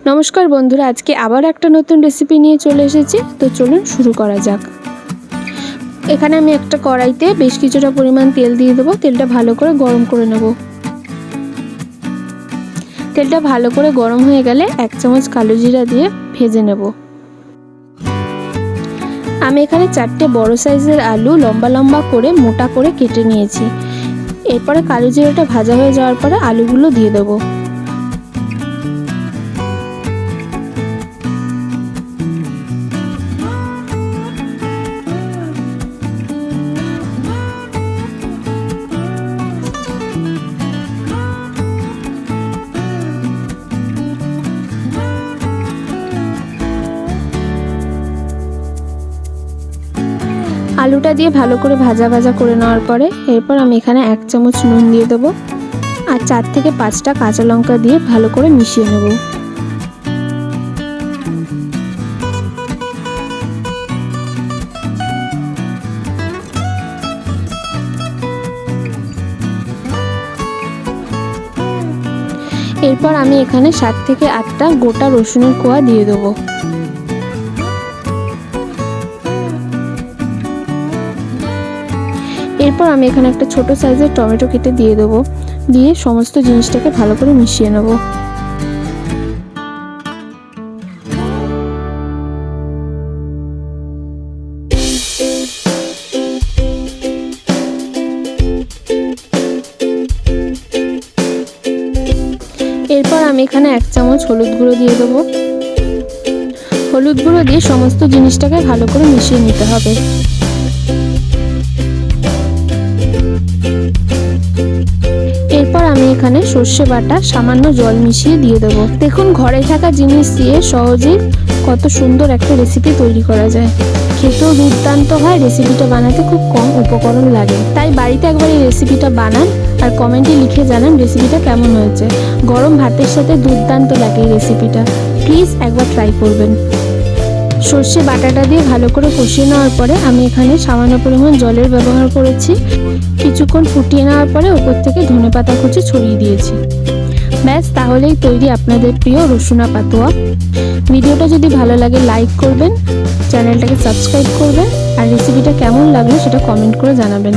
নমস্কার বন্ধুরা, আজকে আবার একটা নতুন রেসিপি নিয়ে চলে এসেছি। তো চলুন শুরু করা যাক। এখানে আমি একটা কড়াইতে বেশ কিছুটা পরিমাণ তেল দিয়ে দেবো। তেলটা ভালো করে গরম করে নেব। তেলটা ভালো করে গরম হয়ে গেলে 1 চামচ কালো জিরা দিয়ে ভেজে নেব। আমি এখানে 4টে বড় সাইজের আলু লম্বা লম্বা করে মোটা করে কেটে নিয়েছি। এরপরে কালো জিরাটা ভাজা হয়ে যাওয়ার পরে আলুগুলো দিয়ে দেবো। আলুটা দিয়ে ভালো করে ভাজা করে নেওয়ার পরে এরপর আমি এখানে 1 চামচ নুন দিয়ে দেবো আর 4 থেকে 5টা কাঁচা লঙ্কা দিয়ে ভালো করে মিশিয়ে নেব। এরপর আমি এখানে 7 থেকে 8টা গোটা রসুনের কোয়া দিয়ে দেবো। এরপর আমি এখানে একটা ছোট সাইজের টমেটো কেটে দিয়ে দেবো। দিয়ে সমস্ত জিনিসটাকে ভালো করে মিশিয়ে নেব। এরপর আমি এখানে 1 চামচ হলুদ গুঁড়ো দিয়ে দেবো। হলুদ গুঁড়ো দিয়ে সমস্ত জিনিসটাকে ভালো করে মিশিয়ে নিতে হবে। এরপর আমি এখানে সর্ষে বাটা সামান্য জল মিশিয়ে দিয়ে দেবো। দেখুন, ঘরে থাকা জিনিস দিয়ে সহজেই কত সুন্দর একটা রেসিপি তৈরি করা যায়। খেতেও দুর্দান্ত হয়। রেসিপিটা বানাতে খুব কম উপকরণ লাগে। তাই বাড়িতে একবার এই রেসিপিটা বানান আর কমেন্টে লিখে জানান রেসিপিটা কেমন হয়েছে। গরম ভাতের সাথে দুর্দান্ত লাগে এই রেসিপিটা। প্লিজ একবার ট্রাই করবেন। সর্ষে বাটাটা দিয়ে ভালো করে কষিয়ে নেওয়ার পরে আমি এখানে সামান্য পরিমাণ জলের ব্যবহার করেছি। কিছুক্ষণ ফুটিয়ে নেওয়ার পরে ওপর থেকে ধনেপাতা কুচি ছড়িয়ে দিয়েছি। ব্যাস, তাহলেই তৈরি আপনাদের প্রিয় রসুনা পাতোয়া। ভিডিওটা যদি ভালো লাগে লাইক করবেন, চ্যানেলটাকে সাবস্ক্রাইব করবেন আর রেসিপিটা কেমন লাগলো সেটা কমেন্ট করে জানাবেন।